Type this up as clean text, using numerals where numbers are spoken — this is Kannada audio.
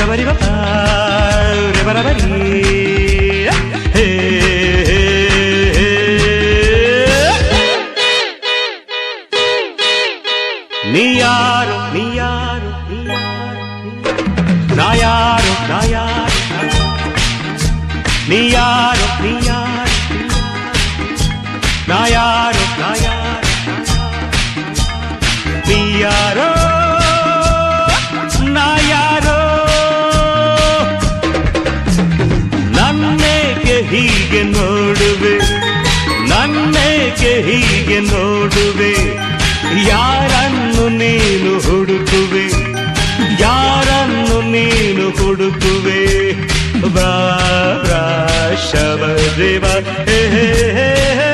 ಶಬರಿ ರೇ ಬರಬರಿ ಹೇ ನೀಯಾರು ನೀಯಾರು ನಾಯಾರು ನಾಯಾರು ನೀಯಾರು ನೀಯಾರು ನಾಯಾರು ನಾಯಾರು ನೀಯಾರೋ ನಾಯಾರೋ ನನ್ನೇಕೆ ಹೀಗೆ ನೋಡುವೆ ನನ್ನೇಕೆ ಹೀಗೆ ನೋಡುವೆ ಯಾರನ್ನು ನೀನು ಹುಡುಕುವೆ ಯಾರನ್ನು ನೀನು ಹುಡುಕುವೆ ಬಾ ಶಬರಿ ಹೇ ಹೇ ಹೇ